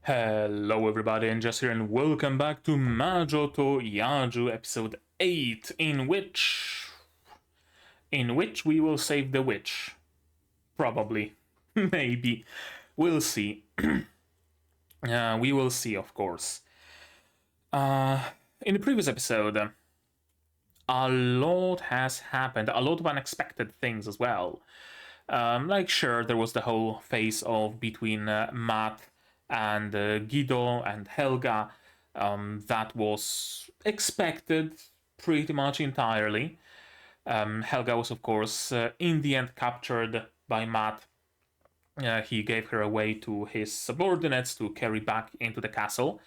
Hello everybody, and just here, and welcome back to Majo to Yajuu episode 8, in which we will save the witch. Probably. Maybe. We'll see. We will see, of course. In the previous episode, a lot has happened, a lot of unexpected things as well. Sure, there was the whole phase of between Matt and Guido and Helga. That was expected pretty much entirely. Helga was, of course, in the end captured by Matt. He gave her away to his subordinates to carry back into the castle,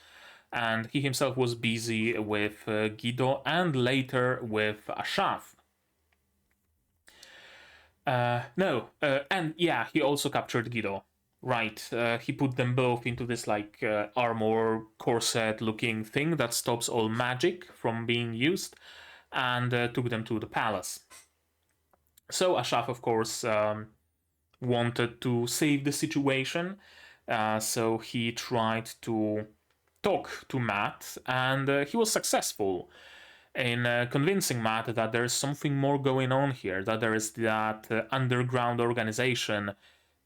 and he himself was busy with Guido and later with Ashaf. He also captured Guido. Right, he put them both into this armor corset looking thing that stops all magic from being used, and took them to the palace. So Ashaf, of course, wanted to save the situation, so he tried to talk to Matt, and he was successful in convincing Matt that there's something more going on here, that there is that underground organization,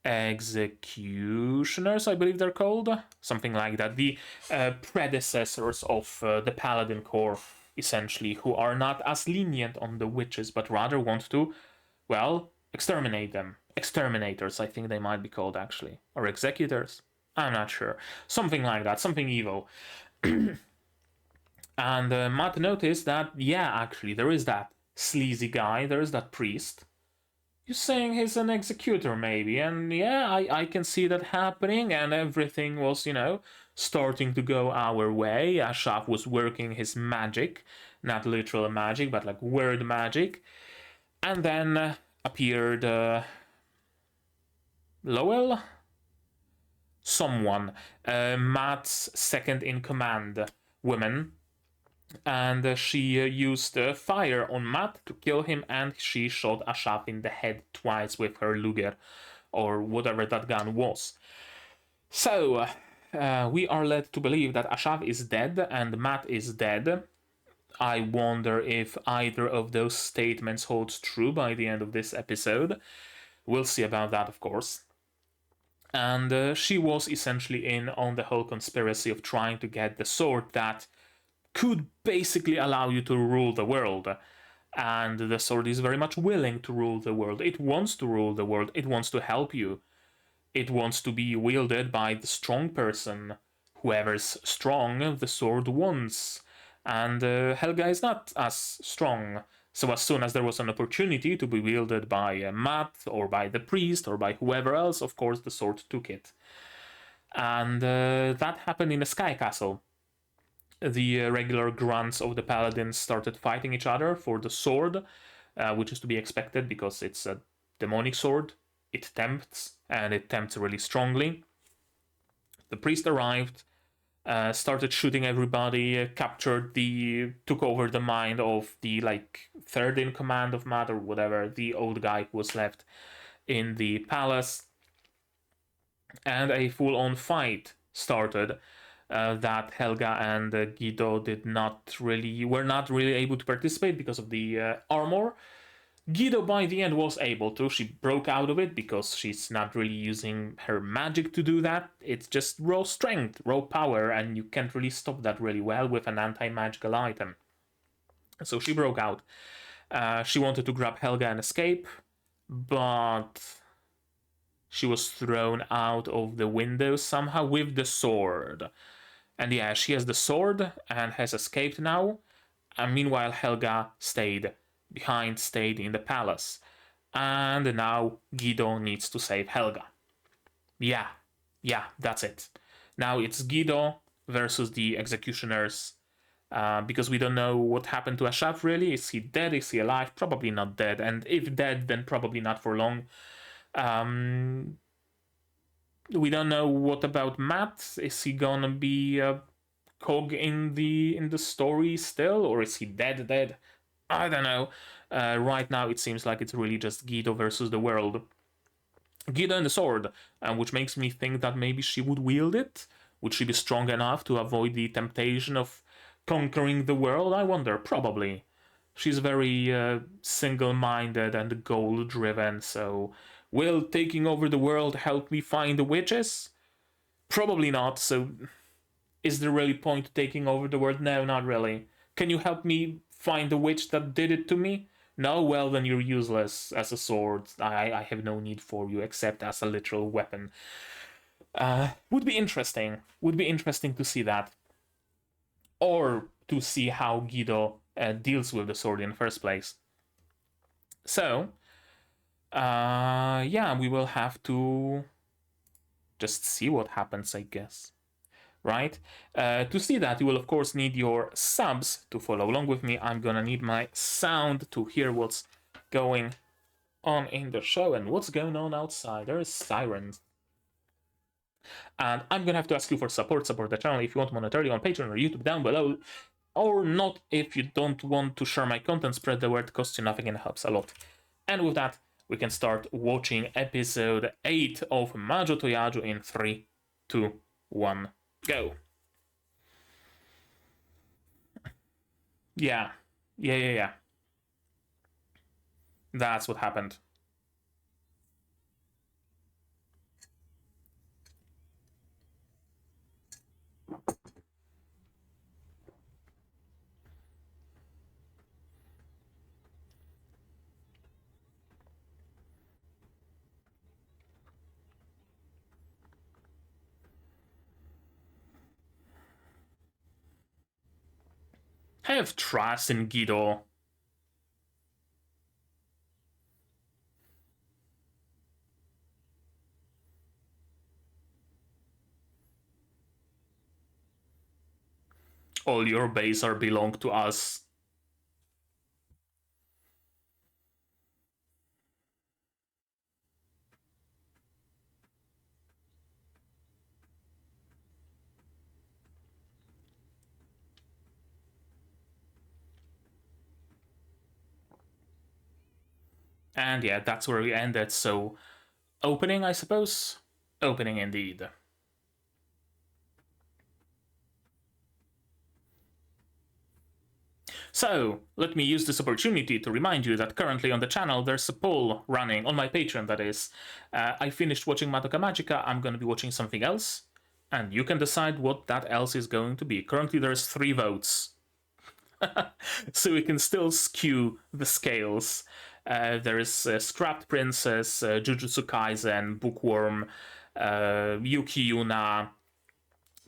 executioners, I believe they're called, something like that, the predecessors of the Paladin Corps, essentially, who are not as lenient on the witches, but rather want to, well, exterminate them. Exterminators, I think they might be called, actually. Or executors? I'm not sure. Something like that, something evil. And Matt noticed that, yeah, actually, there is that sleazy guy, there is that priest. You're saying he's an executor, maybe, and yeah, I can see that happening, and everything was, starting to go our way. Ashaf was working his magic, not literal magic, but like word magic. And then appeared Lowell? Someone, Matt's second-in-command woman, and she used fire on Matt to kill him, and she shot Ashaf in the head twice with her Luger, or whatever that gun was. So, we are led to believe that Ashaf is dead and Matt is dead. I wonder if either of those statements holds true by the end of this episode. We'll see about that, of course. And she was essentially in on the whole conspiracy of trying to get the sword that could basically allow you to rule the world. And the sword is very much willing to rule the world. It wants to rule the world. It wants to help you. It wants to be wielded by the strong person. Whoever's strong, the sword wants. And Helga is not as strong. So as soon as there was an opportunity to be wielded by Matt, or by the priest, or by whoever else, of course the sword took it. And that happened in a sky castle. The regular grunts of the paladins started fighting each other for the sword, which is to be expected because it's a demonic sword. It tempts, and it tempts really strongly. The priest arrived, started shooting everybody, took over the mind of the third in command of Matt, or whatever, the old guy who was left in the palace, and a full-on fight started. That Helga and Guido were not really able to participate because of the armor. Guido by the end was able to. She broke out of it because she's not really using her magic to do that. It's just raw strength, raw power, and you can't really stop that really well with an anti-magical item. So she broke out. She wanted to grab Helga and escape, but she was thrown out of the window somehow with the sword. And yeah, she has the sword and has escaped now. And meanwhile, Helga stayed in the palace. And now Guido needs to save Helga. Yeah, that's it. Now it's Guido versus the executioners. Because we don't know what happened to Ashaf really. Is he dead? Is he alive? Probably not dead. And if dead, then probably not for long. We don't know what about Matt. Is he gonna be a cog in the story still, or is he dead? I don't know. Right now it seems like it's really just Guido versus the world. Guido and the sword, which makes me think that maybe she would wield it, Would she be strong enough to avoid the temptation of conquering the world? I wonder. Probably. She's very single-minded and goal-driven, so will taking over the world help me find the witches? Probably not, so is there really point to taking over the world? No, not really. Can you help me find the witch that did it to me? No, well then you're useless as a sword. I have no need for you except as a literal weapon. Would be interesting. Would be interesting to see that. Or to see how Guido deals with the sword in the first place. So, yeah, we will have to just see what happens, I guess. Right? To see that, you will of course need your subs to follow along with me. I'm gonna need my sound to hear what's going on in the show and what's going on outside. There's sirens. And I'm gonna have to ask you for support the channel if you want monetarily on Patreon or YouTube down below, or not if you don't want to share my content. Spread the word, costs you nothing and helps a lot. And with that, we can start watching episode 8 of Majo to Yajuu in 3, 2, 1, go. Yeah. That's what happened. Have trust in Guido. All your base are belong to us. And yeah, that's where we ended, so opening, I suppose? Opening indeed. So, let me use this opportunity to remind you that currently on the channel there's a poll running, on my Patreon that is. I finished watching Madoka Magica, I'm gonna be watching something else, and you can decide what that else is going to be. Currently there's 3 votes. So we can still skew the scales. There is Scrapped Princess, Jujutsu Kaisen, Bookworm, Yuki Yuna,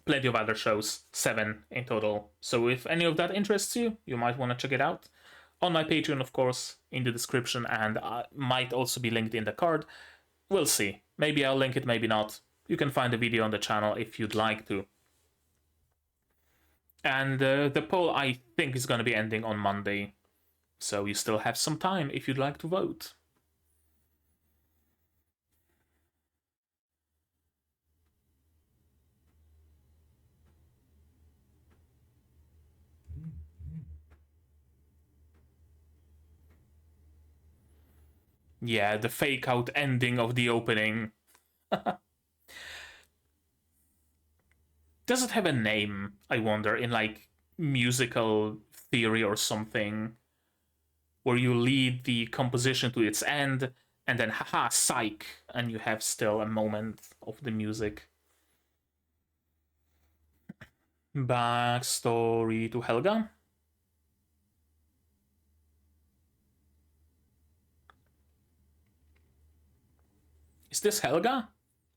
plenty of other shows, 7 in total. So if any of that interests you, you might want to check it out. On my Patreon, of course, in the description, and might also be linked in the card. We'll see. Maybe I'll link it, maybe not. You can find the video on the channel if you'd like to. And the poll, I think, is going to be ending on Monday. So you still have some time if you'd like to vote. Yeah, the fake out ending of the opening. Does it have a name, I wonder, in like musical theory or something? Where you lead the composition to its end, and then haha, psych, and you have still a moment of the music. Backstory to Helga. Is this Helga?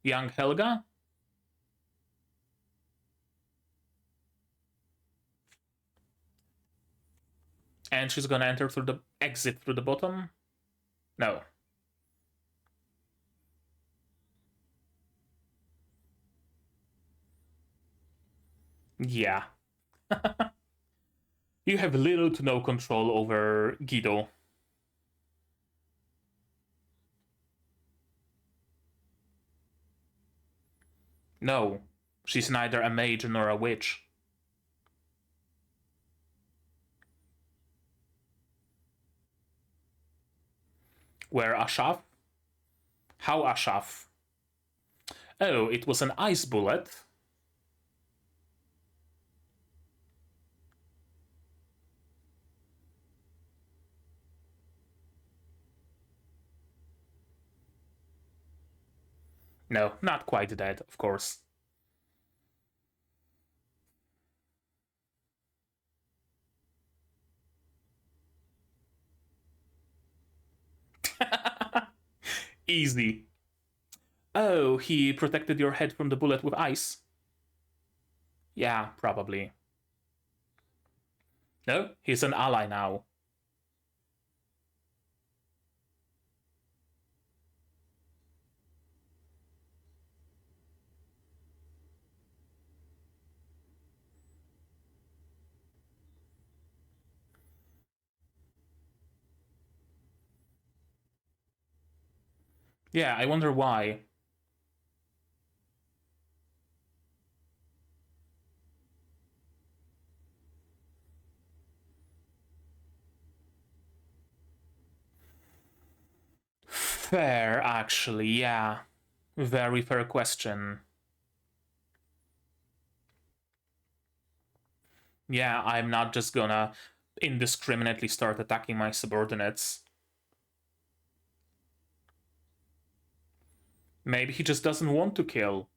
Young Helga? And she's gonna enter through the exit through the bottom? No. Yeah. You have little to no control over Guido. No, she's neither a mage nor a witch. Where Ashaf? How Ashaf? Oh, it was an ice bullet. No, not quite dead, of course. Easy. Oh, he protected your head from the bullet with ice? Yeah, probably. No, he's an ally now. Yeah, I wonder why. Fair, actually, yeah. Very fair question. Yeah, I'm not just gonna indiscriminately start attacking my subordinates. Maybe he just doesn't want to kill.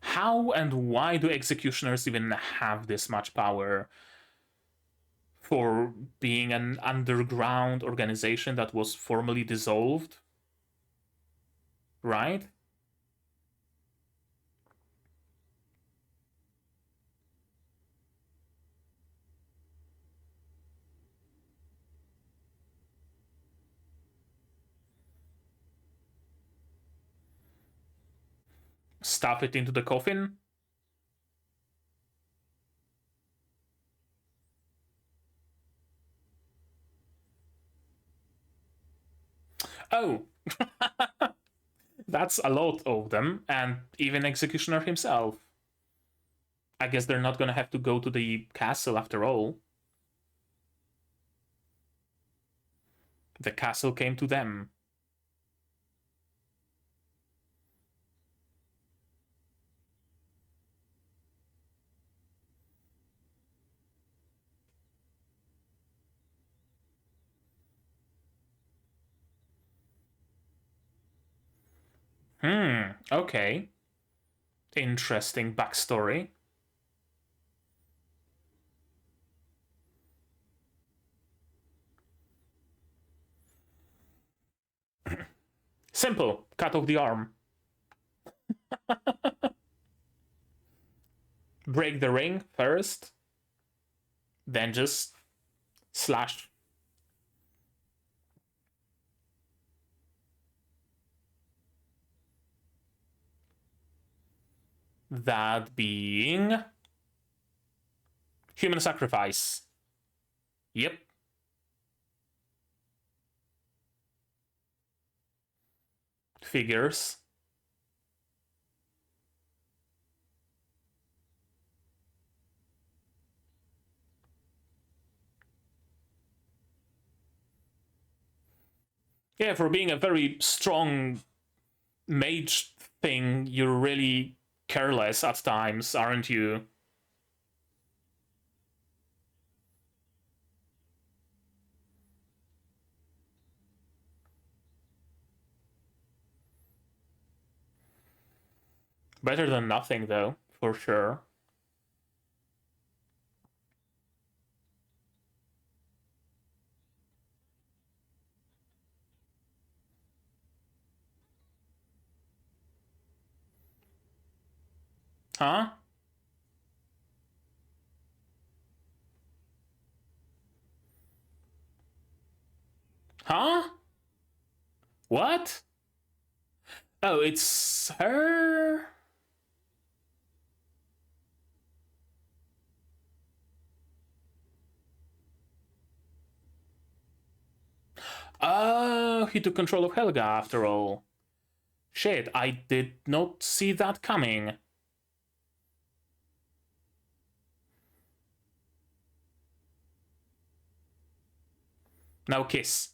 How and why do executioners even have this much power? For being an underground organization that was formally dissolved? Right? Stuff it into the coffin? Oh, that's a lot of them, and even Executioner himself. I guess they're not gonna have to go to the castle after all. The castle came to them. Okay. Interesting backstory. Simple. Cut off the arm. Break the ring first, then just slash. That being human sacrifice. Yep. Figures. Yeah, for being a very strong mage thing, you're really careless at times, aren't you? Better than nothing, though, for sure. Huh? Huh? What? Oh, it's her? Oh, he took control of Helga after all. Shit, I did not see that coming. Now kiss.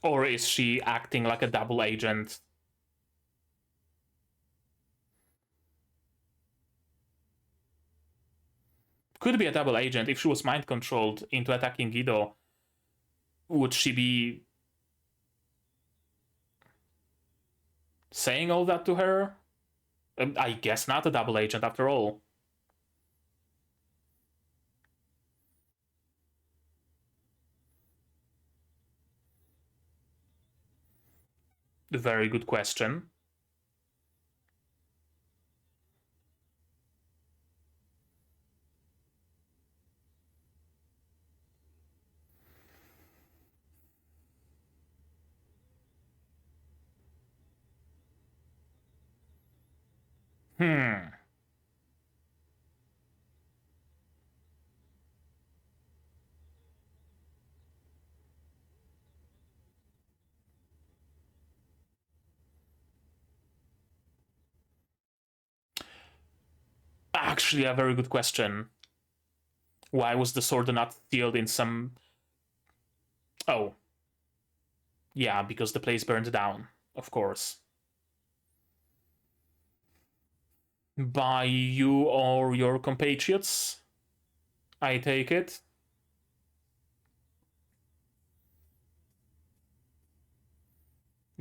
Or is she acting like a double agent? Could be a double agent. If she was mind controlled into attacking Guido, would she be saying all that to her? I guess not a double agent after all. Very good question. Actually, a very good question. Why was the sword not sealed in some... Oh. Yeah, because the place burned down, of course. By you or your compatriots, I take it.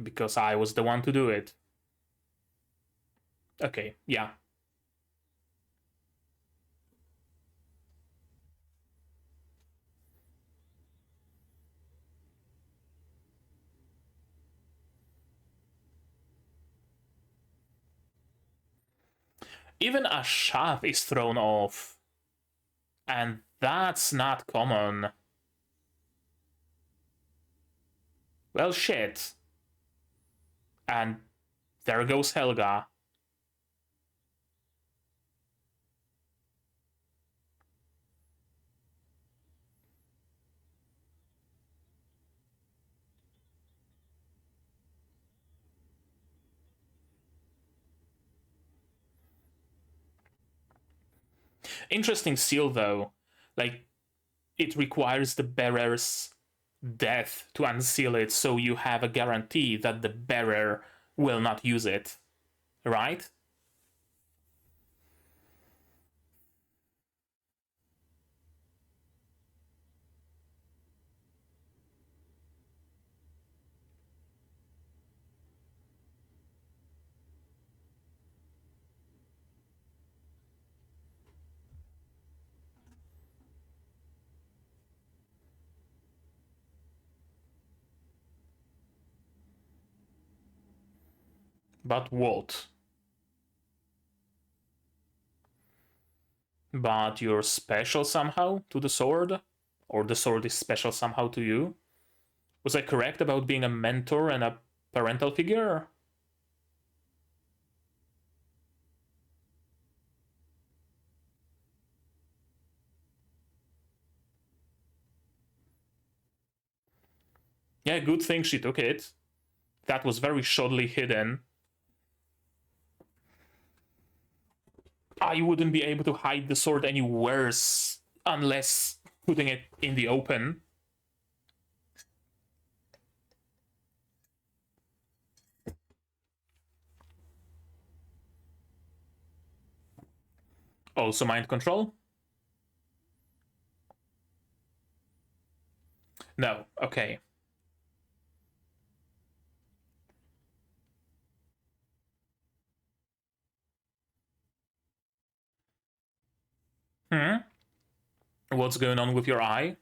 Because I was the one to do it. Okay, yeah. Even a shaft is thrown off. And that's not common. Well, shit. And there goes Helga. Interesting seal, though. Like, it requires the bearer's death to unseal it, so you have a guarantee that the bearer will not use it. Right? But what? But you're special somehow to the sword? Or the sword is special somehow to you? Was I correct about being a mentor and a parental figure? Yeah, good thing she took it. That was very shoddily hidden. I wouldn't be able to hide the sword any worse unless putting it in the open. Also mind control? No, okay. What's going on with your eye?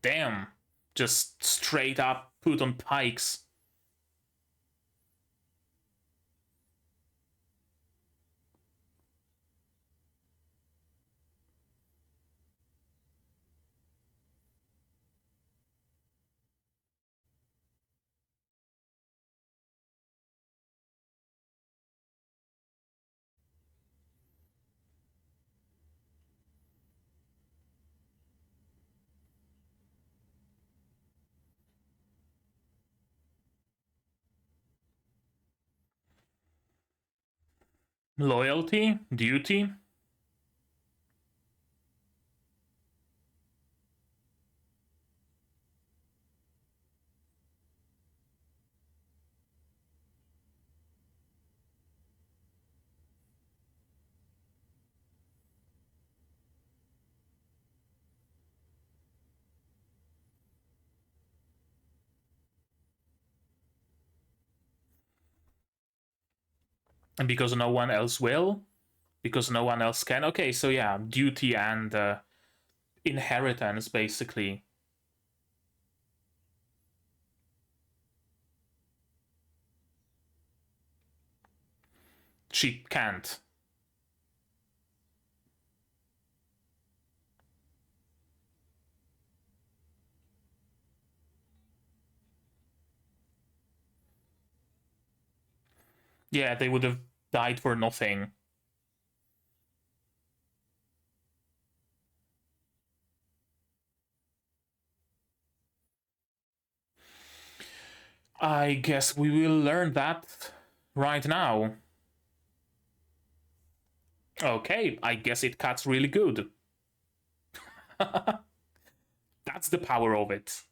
damn. Just straight up put on pikes. Loyalty? Duty? And because no one else will? Because no one else can? Okay, so yeah, duty and inheritance, basically. She can't. Yeah, they would have died for nothing. I guess we will learn that right now. Okay, I guess it cuts really good. That's the power of it.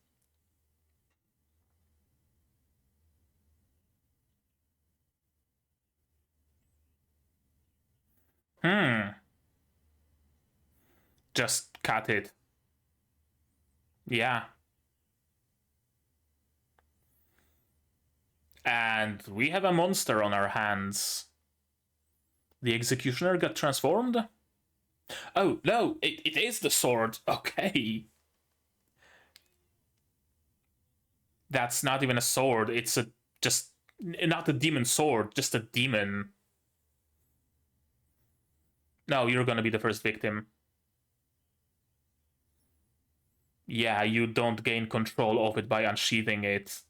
Just cut it. Yeah. And we have a monster on our hands. The executioner got transformed? Oh, no, it is the sword. Okay. That's not even a sword. It's a just not a demon sword, just a demon. No, you're gonna be the first victim. Yeah, you don't gain control of it by unsheathing it.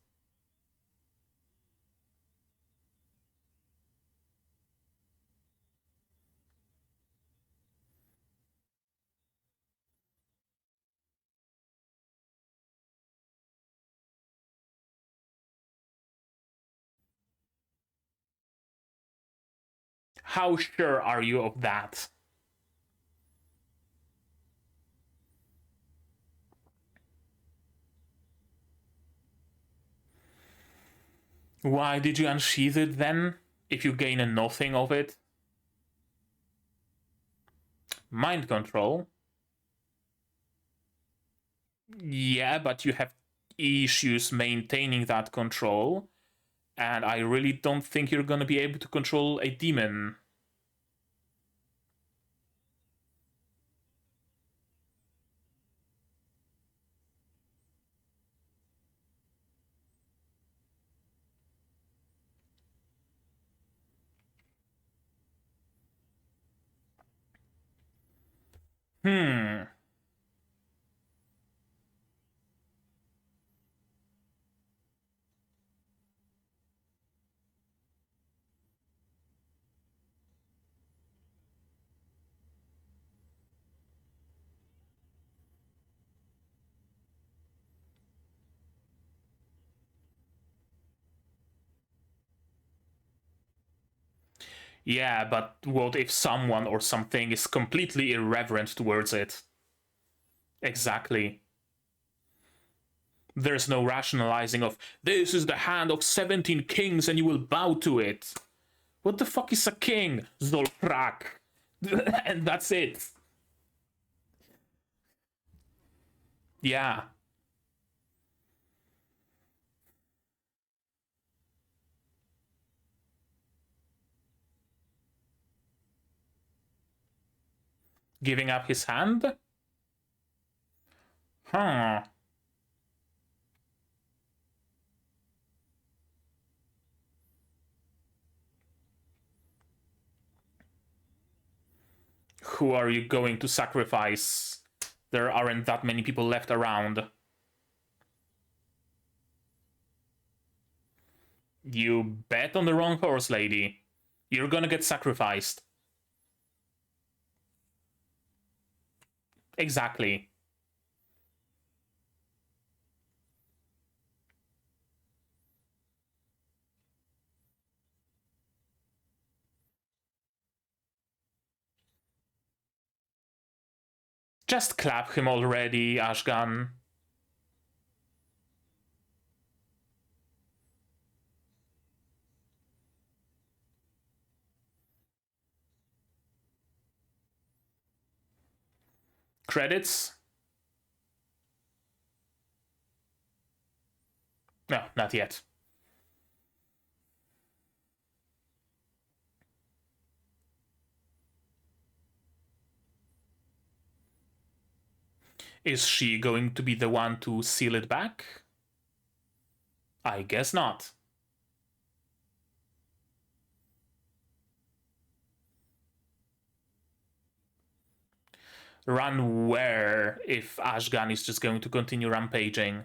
How sure are you of that? Why did you unsheath it then? If you gain a nothing of it? Mind control? Yeah, but you have issues maintaining that control. And I really don't think you're gonna be able to control a demon. Hmm. Yeah, but what if someone or something is completely irreverent towards it? Exactly. There's no rationalizing of, this is the hand of 17 kings and you will bow to it. What the fuck is a king? Zolfrak. And that's it. Yeah. Giving up his hand? Huh. Who are you going to sacrifice? There aren't that many people left around. You bet on the wrong horse, lady. You're gonna get sacrificed. Exactly. Just clap him already, Ashgan. Credits? No, not yet. Is she going to be the one to seal it back? I guess not. Run where if Ashgan is just going to continue rampaging?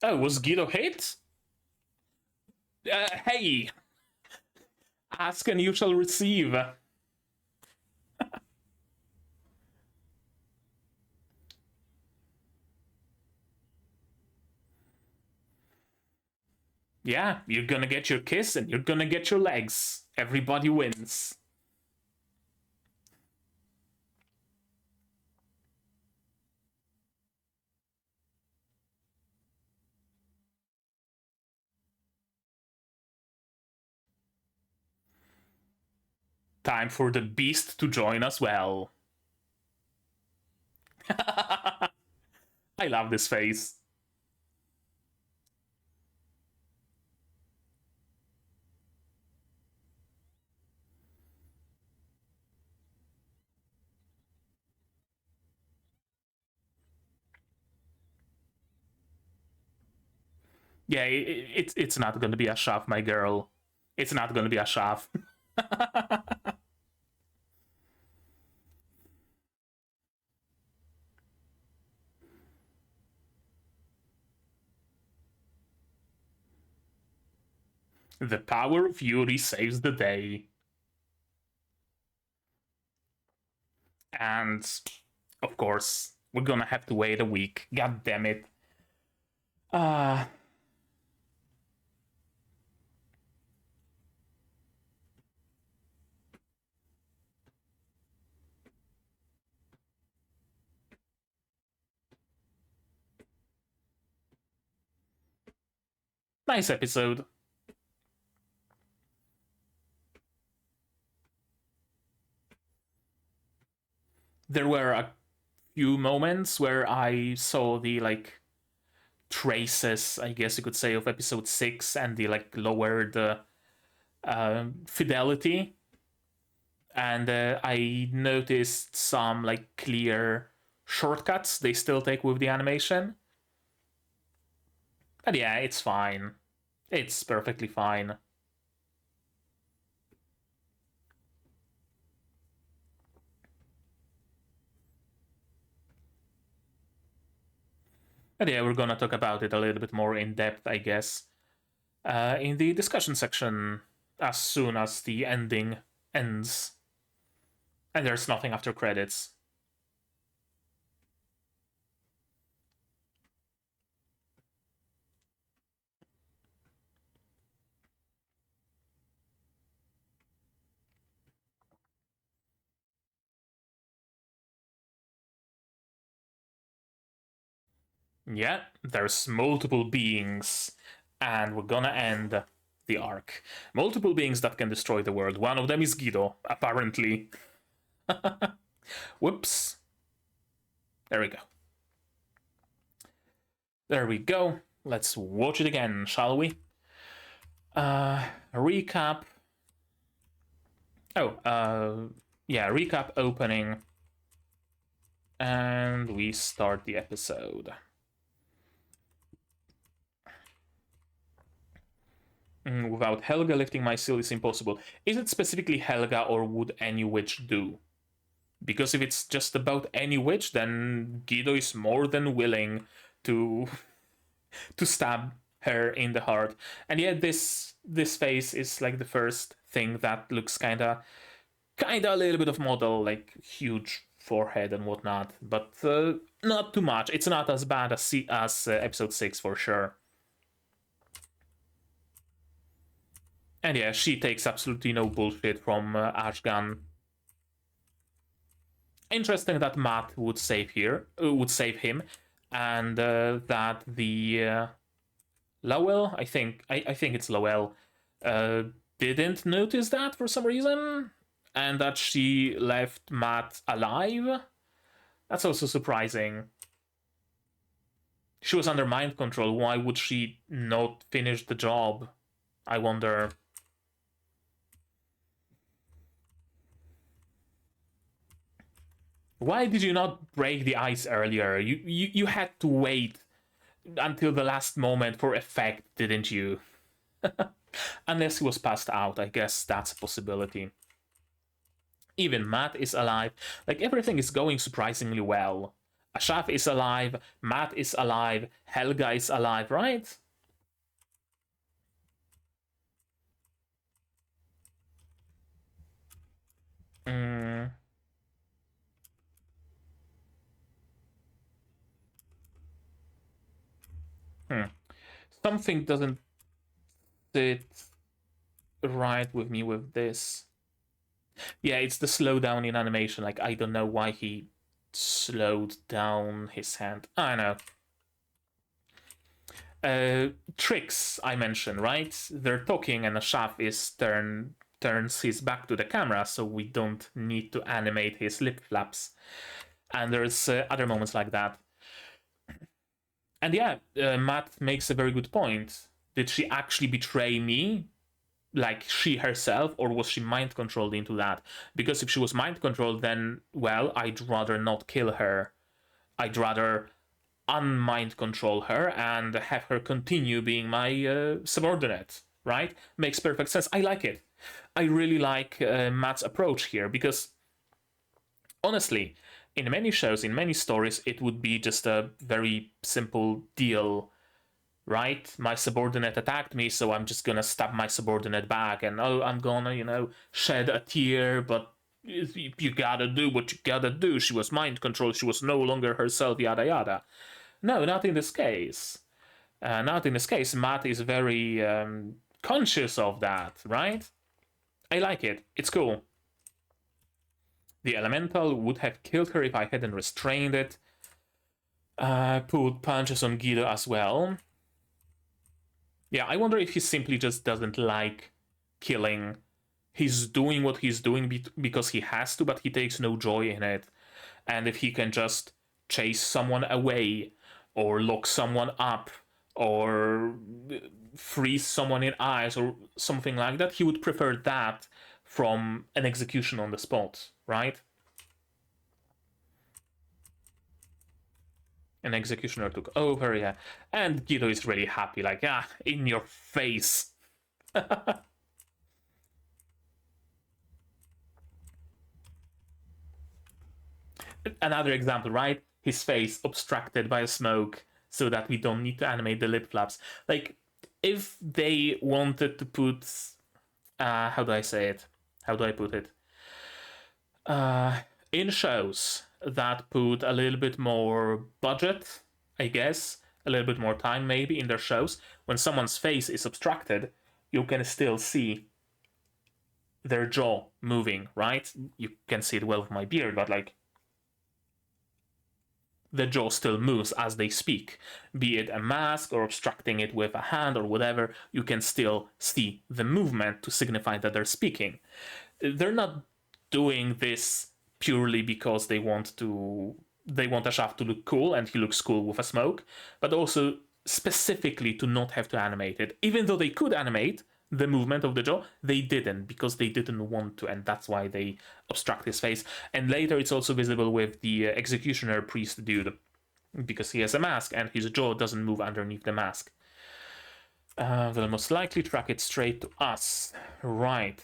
Oh, was Guido hit? Hey! Ask and you shall receive. Yeah, you're gonna get your kiss and you're gonna get your legs. Everybody wins. Time for the beast to join as well. I love this face. Yeah, it's not gonna be a shaft, my girl. It's not gonna be a shaft. The power of Yuri saves the day. And, of course, we're gonna have to wait a week. God damn it. Nice episode. There were a few moments where I saw the, like, traces, I guess you could say, of episode 6 and the, like, lowered fidelity. And I noticed some, like, clear shortcuts they still take with the animation. But yeah, it's fine. It's perfectly fine. But yeah, we're gonna talk about it a little bit more in depth, I guess, in the discussion section as soon as the ending ends. And there's nothing after credits. Yeah, there's multiple beings, and we're gonna end the arc. Multiple beings that can destroy the world. One of them is Guido, apparently. Whoops. There we go. There we go. Let's watch it again, shall we? Recap. Oh, yeah, recap opening. And we start the episode. Without Helga lifting my seal is impossible. Is it specifically Helga, or would any witch do? Because if it's just about any witch, then Guido is more than willing to to stab her in the heart. And yet this face is like the first thing that looks kinda a little bit of model, like huge forehead and whatnot, but not too much. It's not as bad as episode 6 for sure. And yeah, she takes absolutely no bullshit from Ashgan. Interesting that Matt would save him, and that the Lowell, I think it's Lowell, didn't notice that for some reason, and that she left Matt alive. That's also surprising. She was under mind control. Why would she not finish the job? I wonder. Why did you not break the ice earlier? You had to wait until the last moment for effect, didn't you? Unless he was passed out, I guess that's a possibility. Even Matt is alive. Like, everything is going surprisingly well. Ashaf is alive, Matt is alive, Helga is alive, right? Hmm. Something doesn't sit right with me with this. Yeah, it's the slowdown in animation. Like, I don't know why he slowed down his hand. I know. Tricks I mentioned, right? They're talking and Ashaf turns his back to the camera, so we don't need to animate his lip flaps. And there's other moments like that. And yeah, Matt makes a very good point. Did she actually betray me? Like, she herself, or was she mind controlled into that? Because if she was mind controlled, then, well, I'd rather not kill her. I'd rather unmind control her and have her continue being my subordinate, right? Makes perfect sense. I like it. I really like Matt's approach here, because honestly, in many shows, in many stories, it would be just a very simple deal, right? My subordinate attacked me, so I'm just gonna stab my subordinate back, and oh, I'm gonna, shed a tear, but you gotta do what you gotta do. She was mind controlled, she was no longer herself, yada yada. No, not in this case. Not in this case. Matt is very conscious of that, right? I like it. It's cool. The elemental would have killed her if I hadn't restrained it. Put punches on Guido as well. Yeah, I wonder if he simply just doesn't like killing. He's doing what he's doing because he has to, but he takes no joy in it. And if he can just chase someone away, or lock someone up, or freeze someone in ice, or something like that, he would prefer that from an execution on the spot, right? An executioner took over, yeah. And Guido is really happy, like, ah, in your face. Another example, right? His face obstructed by a smoke so that we don't need to animate the lip flaps. Like, if they wanted to put. How do I say it? How do I put it? In shows that put a little bit more budget, I guess, a little bit more time maybe in their shows, when someone's face is obstructed, you can still see their jaw moving, right? You can see it well with my beard, but like, the jaw still moves as they speak. Be it a mask or obstructing it with a hand or whatever, you can still see the movement to signify that they're speaking. They're not doing this purely because they want Ashaf to look cool, and he looks cool with a smoke, but also specifically to not have to animate it. Even though they could animate, the movement of the jaw. They didn't, because they didn't want to, and that's why they obstruct his face. And later it's also visible with the executioner priest dude, because he has a mask and his jaw doesn't move underneath the mask. They'll most likely track it straight to us. Right.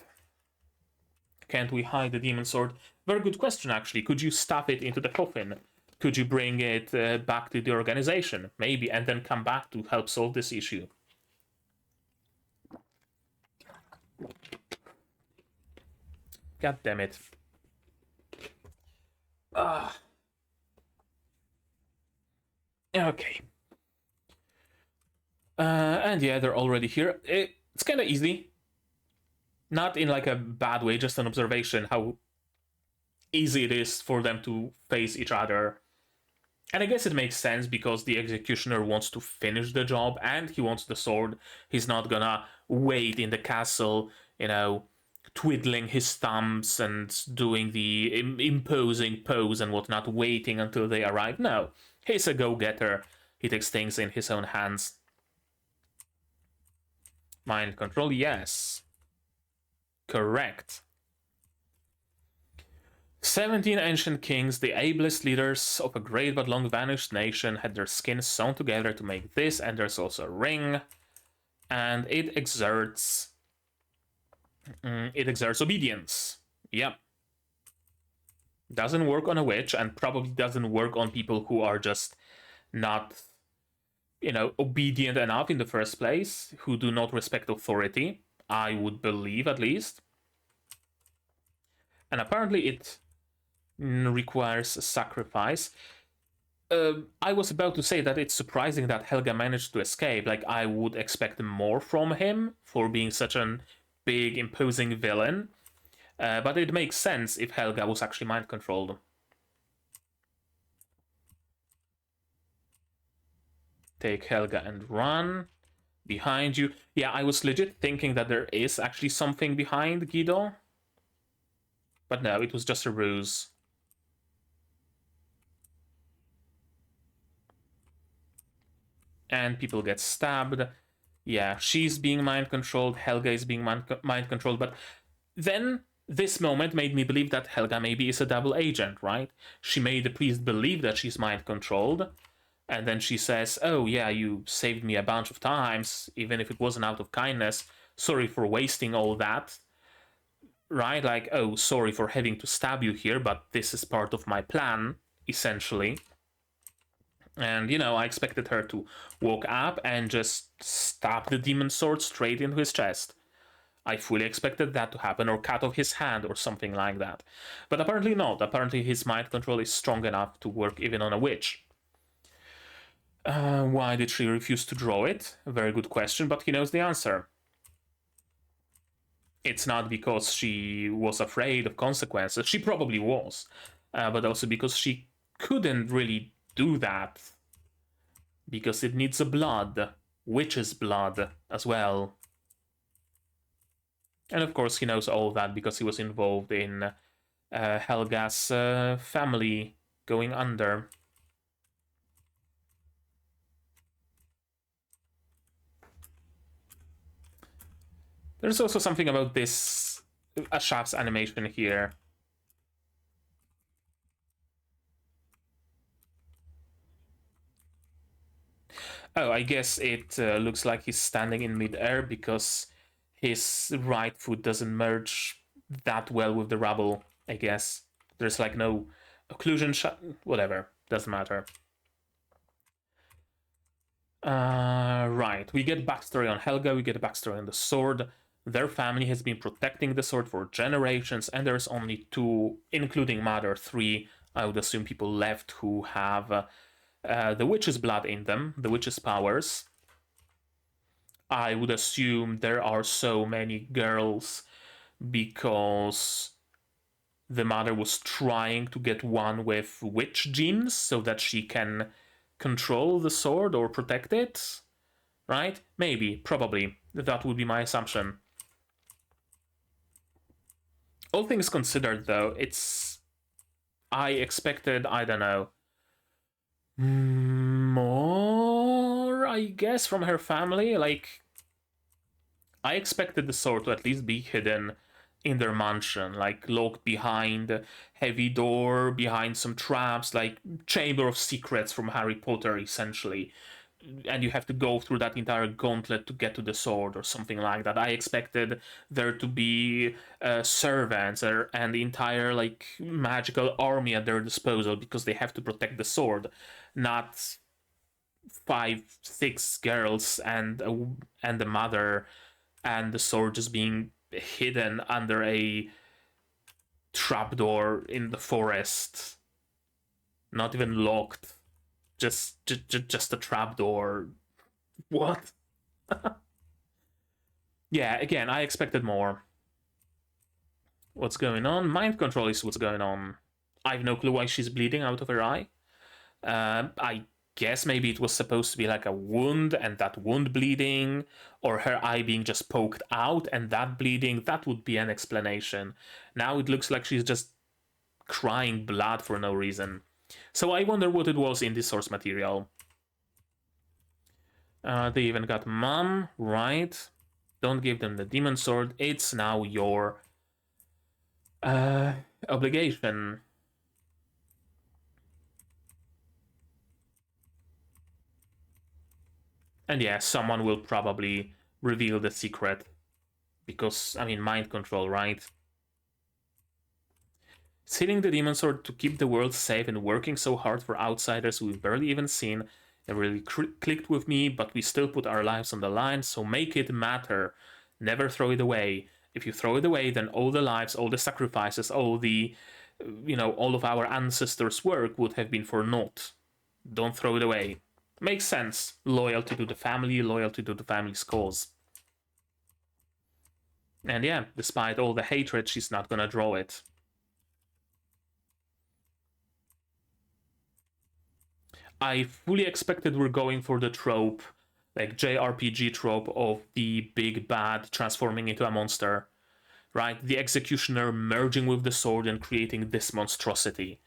Can't we hide the demon sword? Very good question, actually. Could you stuff it into the coffin? Could you bring it back to the organization? Maybe, and then come back to help solve this issue. God damn it. Okay. And yeah, they're already here. It's kind of easy. Not in like a bad way, just an observation how easy it is for them to face each other. And I guess it makes sense because the executioner wants to finish the job and he wants the sword. He's not gonna wait in the castle, you know, twiddling his thumbs and doing the imposing pose and whatnot, waiting until they arrive. No, he's a go-getter. He takes things in his own hands. Mind control, yes. Correct. 17 ancient kings, the ablest leaders of a great but long vanished nation, had their skins sewn together to make this, and there's also a ring. And it exerts obedience. Yep. Doesn't work on a witch, and probably doesn't work on people who are just not, you know, obedient enough in the first place, who do not respect authority, I would believe, at least. And apparently it requires a sacrifice. I was about to say that it's surprising that Helga managed to escape. Like, I would expect more from him for being such a big, imposing villain. But it makes sense if Helga was actually mind-controlled. Take Helga and run. Behind you. Yeah, I was legit thinking that there is actually something behind Guido. But no, it was just a ruse. And people get stabbed. Yeah, she's being mind-controlled, Helga is being mind-controlled, but then this moment made me believe that Helga maybe is a double agent, right? She made the priest believe that she's mind-controlled, and then she says, oh yeah, you saved me a bunch of times, even if it wasn't out of kindness. Sorry for wasting all that. Right? Like, oh, sorry for having to stab you here, but this is part of my plan, essentially. And, you know, I expected her to walk up and just stab the demon sword straight into his chest. I fully expected that to happen, or cut off his hand or something like that. But apparently not. Apparently his mind control is strong enough to work even on a witch. Why did she refuse to draw it? A very good question, but he knows the answer. It's not because she was afraid of consequences. She probably was. But also because she couldn't really do that. Because it needs a blood. Witch's blood as well. And of course he knows all that because he was involved in Helga's family going under. There's also something about this Ashaf's animation here. Oh, I guess it looks like he's standing in mid-air because his right foot doesn't merge that well with the rubble, I guess. There's like no occlusion shot, whatever, doesn't matter. Right, we get backstory on Helga, we get a backstory on the sword. Their family has been protecting the sword for generations, and there's only two, including Mother, three, I would assume, people left who have the witch's blood in them, the witch's powers. I would assume there are so many girls because the mother was trying to get one with witch genes so that she can control the sword or protect it, right? Maybe, probably. That would be my assumption. All things considered, though, I expected, I don't know, more, I guess, from her family. Like, I expected the sword to at least be hidden in their mansion, like locked behind a heavy door, behind some traps, like Chamber of Secrets from Harry Potter, essentially. And you have to go through that entire gauntlet to get to the sword or something like that. I expected there to be servants and the entire like magical army at their disposal because they have to protect the sword, not 5, 6 girls and the mother and the sword just being hidden under a trapdoor in the forest, not even locked, just a trapdoor. What? Yeah, again, I expected more. What's going on? Mind control is what's going on. I have no clue why she's bleeding out of her eye. I guess maybe it was supposed to be like a wound and that wound bleeding, or her eye being just poked out and that bleeding. That would be an explanation. Now it looks like she's just crying blood for no reason. So I wonder what it was in the source material. They even got Mom, right? Don't give them the demon sword. It's now your obligation. And yeah, someone will probably reveal the secret. Because, I mean, mind control, right? Stealing the demon sword to keep the world safe and working so hard for outsiders we've barely even seen. It really clicked with me, but we still put our lives on the line, so make it matter. Never throw it away. If you throw it away, then all the lives, all the sacrifices, all the, all of our ancestors' work would have been for naught. Don't throw it away. Makes sense. Loyalty to the family, loyalty to the family's cause. And yeah, despite all the hatred, she's not gonna draw it. I fully expected we're going for the trope, like JRPG trope of the big bad transforming into a monster, right? The executioner merging with the sword and creating this monstrosity.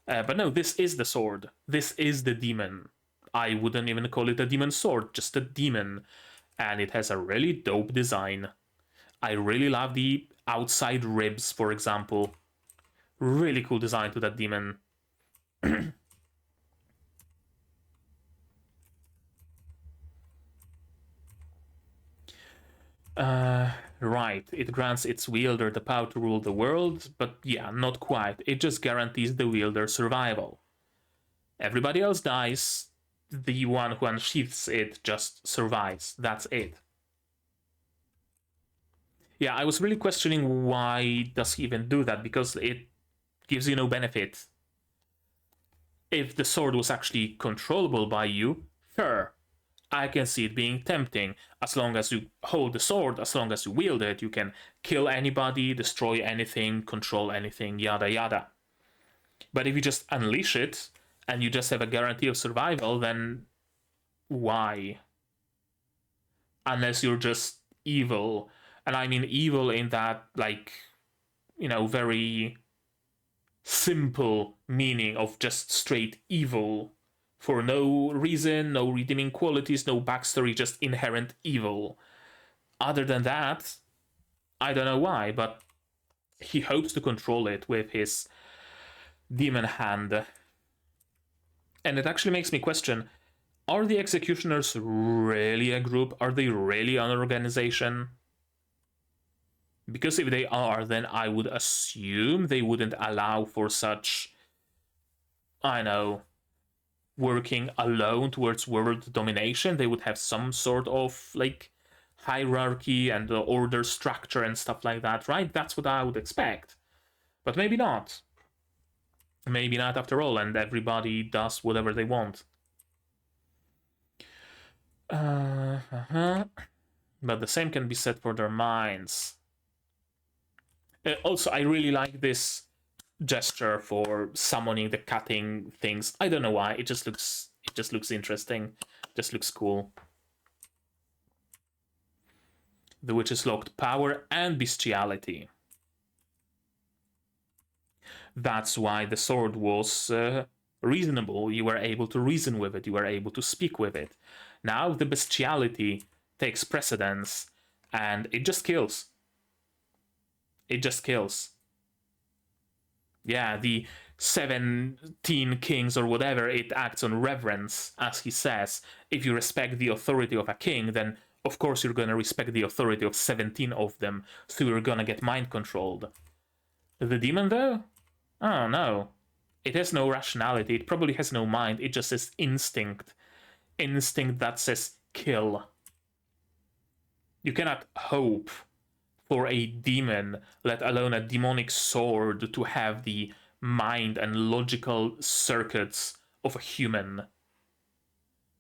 But no, this is the sword. This is the demon. I wouldn't even call it a demon sword, just a demon. And it has a really dope design. I really love the outside ribs, for example. Really cool design to that demon. Right, it grants its wielder the power to rule the world, but yeah, not quite. It just guarantees the wielder's survival. Everybody else dies, the one who unsheaths it just survives. That's it. Yeah, I was really questioning why does he even do that, because it gives you no benefit. If the sword was actually controllable by you, sure, I can see it being tempting. As long as you hold the sword, as long as you wield it, you can kill anybody, destroy anything, control anything, yada yada. But if you just unleash it and you just have a guarantee of survival, then why? Unless you're just evil. And I mean evil in that, like, very simple meaning of just straight evil. For no reason, no redeeming qualities, no backstory, just inherent evil. Other than that, I don't know why, but he hopes to control it with his demon hand. And it actually makes me question, are the executioners really a group? Are they really an organization? Because if they are, then I would assume they wouldn't allow for such, I know, working alone towards world domination. They would have some sort of like hierarchy and order structure and stuff like that, right? That's what I would expect. But maybe not. Maybe not after all, and everybody does whatever they want. But the same can be said for their minds. Also, I really like this gesture for summoning the cutting things. I don't know why. It just looks interesting. Just looks cool. The witch's locked power and bestiality. That's why the sword was reasonable. You were able to reason with it. You were able to speak with it. Now the bestiality takes precedence, and it just kills. It just kills. Yeah, the 17 kings or whatever, it acts on reverence, as he says. If you respect the authority of a king, then of course you're gonna respect the authority of 17 of them, so you're gonna get mind controlled. The demon, though? Oh no. It has no rationality, it probably has no mind, it just says instinct. Instinct that says kill. You cannot hope for a demon, let alone a demonic sword, to have the mind and logical circuits of a human.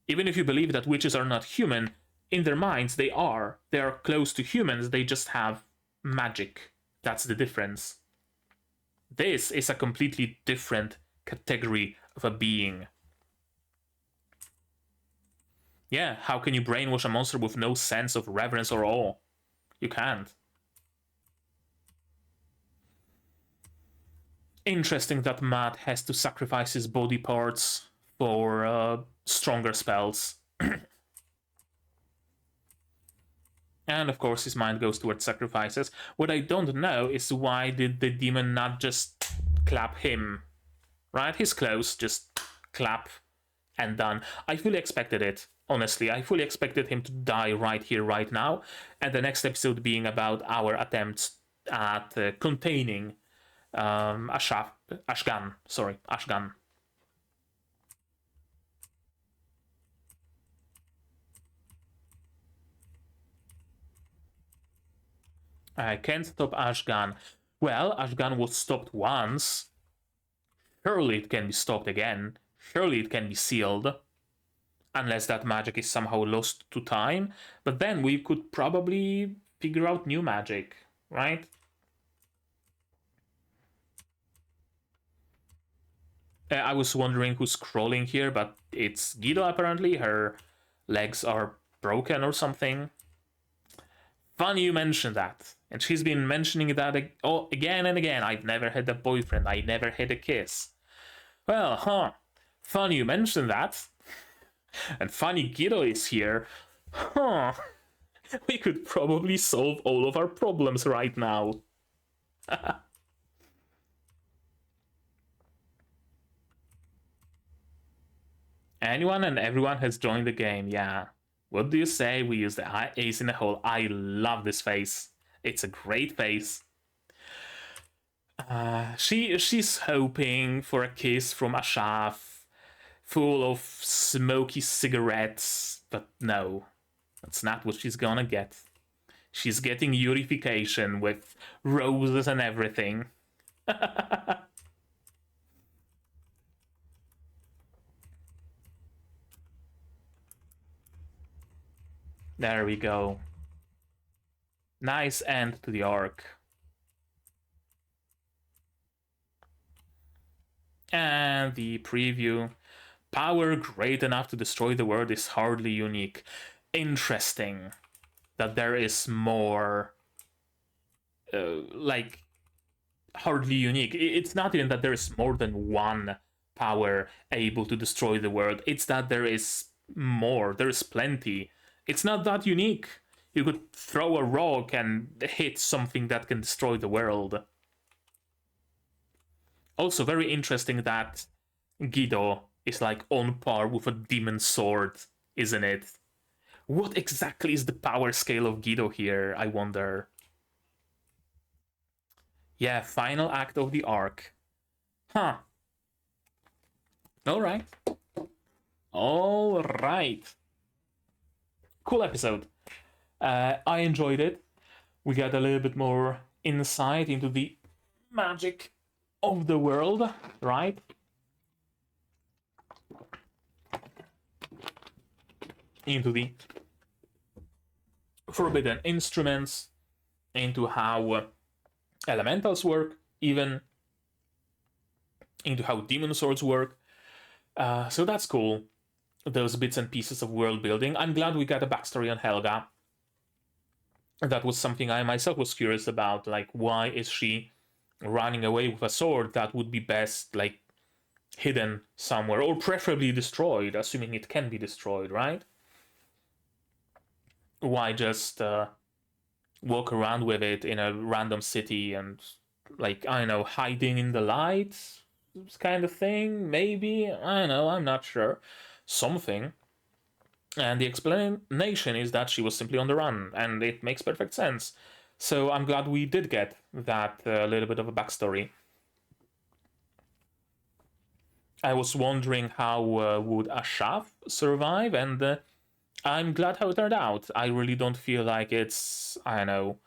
Even if you believe that witches are not human, in their minds they are. They are close to humans, they just have magic. That's the difference. This is a completely different category of a being. Yeah, how can you brainwash a monster with no sense of reverence or awe? You can't. Interesting that Matt has to sacrifice his body parts for stronger spells. And of course his mind goes towards sacrifices. What I don't know is why did the demon not just clap him? Right? He's close, just clap and done. I fully expected it, honestly. I fully expected him to die right here, right now. And the next episode being about our attempts at containing Ashgan. Sorry, Ashgan. I can't stop Ashgan. Well, Ashgan was stopped once. Surely it can be stopped again. Surely it can be sealed. Unless that magic is somehow lost to time. But then we could probably figure out new magic, right? I was wondering who's crawling here, but it's Guido apparently. Her legs are broken or something. Funny you mentioned that. And she's been mentioning that again and again. I've never had a boyfriend. I never had a kiss. Well, funny you mentioned that. And funny Guido is here. We could probably solve all of our problems right now. Anyone and everyone has joined the game, yeah. What do you say we use the ace in the hole? I love this face. It's a great face. She's hoping for a kiss from Ashaf, full of smoky cigarettes, but no, that's not what she's gonna get. She's getting Yurification with roses and everything. There we go. Nice end to the arc. And the preview. Power great enough to destroy the world is hardly unique. Interesting that there is more, like, hardly unique. It's not even that there is more than one power able to destroy the world. It's that there is more. There is plenty. It's not that unique. You could throw a rock and hit something that can destroy the world. Also, very interesting that Guido is like on par with a demon sword, isn't it? What exactly is the power scale of Guido here, I wonder? Yeah, final act of the arc. Huh. Alright. Alright. Cool episode. I enjoyed it. We got a little bit more insight into the magic of the world, right? Into the forbidden instruments, into how elementals work, even into how demon swords work. So that's cool. Those bits and pieces of world building. I'm glad we got a backstory on Helga. That was something I myself was curious about. Like, why is she running away with a sword that would be best, like, hidden somewhere, or preferably destroyed, assuming it can be destroyed, right? Why just walk around with it in a random city and, like, I don't know, hiding in the light kind of thing, maybe? I don't know, I'm not sure. Something. And the explanation is that she was simply on the run, and it makes perfect sense. So I'm glad we did get that little bit of a backstory. I was wondering how would Ashaf survive, and I'm glad how it turned out. I really don't feel like it's, I don't know,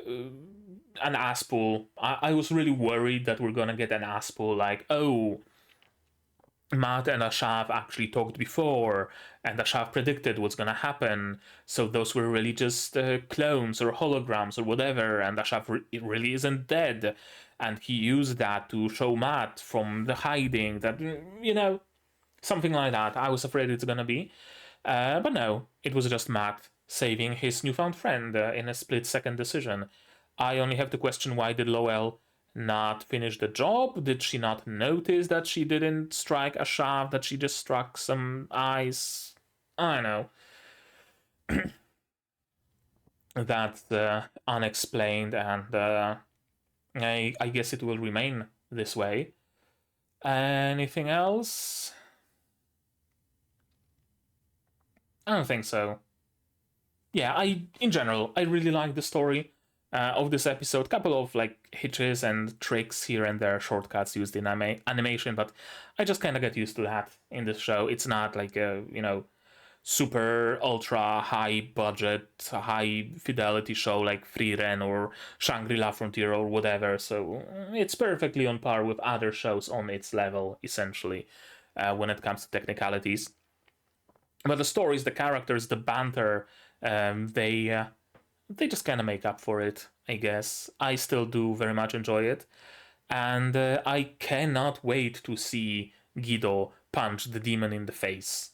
an asspool. I was really worried that we're gonna get an asspool like, oh, Matt and Ashaf actually talked before, and Ashaf predicted what's gonna happen. So those were really just clones or holograms or whatever, and Ashaf really isn't dead. And he used that to show Matt from the hiding that, something like that. I was afraid it's gonna be. But no, it was just Matt saving his newfound friend in a split-second decision. I only have to question, why did Lowell not finish the job? Did she not notice that she didn't strike a shaft, that she just struck some eyes? I don't know. That's unexplained, and I guess it will remain this way. Anything else? I don't think so. Yeah, in general, I really like the story of this episode. Couple of like hitches and tricks here and there, shortcuts used in animation, but I just kind of get used to that in this show. It's not like a super ultra high budget, high fidelity show like Frieren or Shangri-La Frontier or whatever. So it's perfectly on par with other shows on its level, essentially, when it comes to technicalities. But the stories, the characters, the banter, they just kind of make up for it, I guess. I still do very much enjoy it, and I cannot wait to see Guido punch the demon in the face.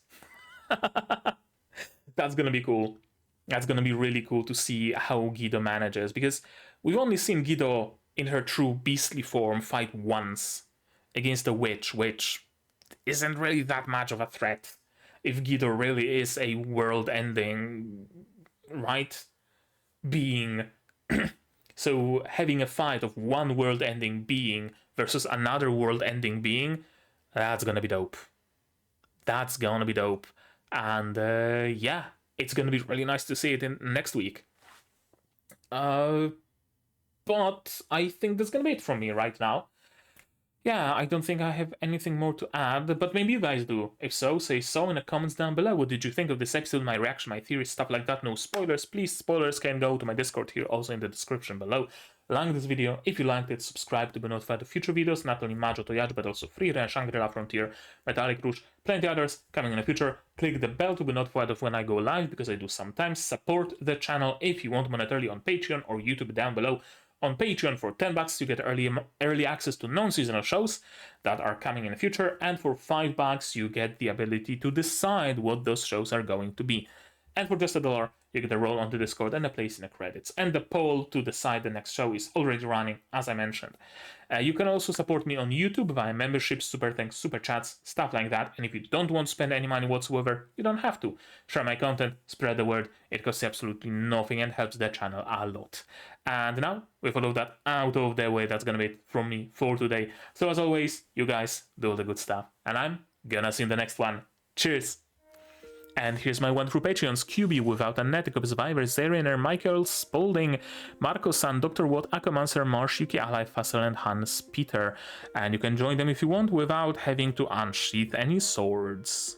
That's gonna be cool. That's gonna be really cool to see how Guido manages, because we've only seen Guido in her true beastly form fight once against a witch, which isn't really that much of a threat. If Guido really is a world-ending, right, being. So having a fight of one world-ending being versus another world-ending being, that's gonna be dope. That's gonna be dope. And yeah, it's gonna be really nice to see it in next week. But I think that's gonna be it from me right now. Yeah, I don't think I have anything more to add, but maybe you guys do. If so, say so in the comments down below. What did you think of this episode, my reaction, my theories, stuff like that? No spoilers, please. Spoilers can go to my Discord here, also in the description below. Like this video if you liked it, subscribe to be notified of future videos, not only Majo to Yajuu, but also Frieren, Shangri-La Frontier, Metallic Rouge, plenty others coming in the future. Click the bell to be notified of when I go live, because I do sometimes. Support the channel if you want monetarily on Patreon or YouTube down below. On Patreon, for $10 you get early access to non-seasonal shows that are coming in the future, and for $5 you get the ability to decide what those shows are going to be. And for just $1 you get a role on the Discord and a place in the credits. And the poll to decide the next show is already running, as I mentioned. You can also support me on YouTube via memberships, super thanks, super chats, stuff like that. And if you don't want to spend any money whatsoever, you don't have to. Share my content, spread the word. It costs absolutely nothing and helps the channel a lot. And now, with all of that out of the way, that's gonna be it from me for today. So as always, you guys do all the good stuff, and I'm gonna see you in the next one. Cheers! And here's my wonderful Patreons: QB, Without a Net, Survivor, Zariner, Michael Spaulding, Marco San, Dr. Watt, Akomancer, Marsh, Yuki, Ally, Fassel, and Hans Peter. And you can join them if you want without having to unsheath any swords.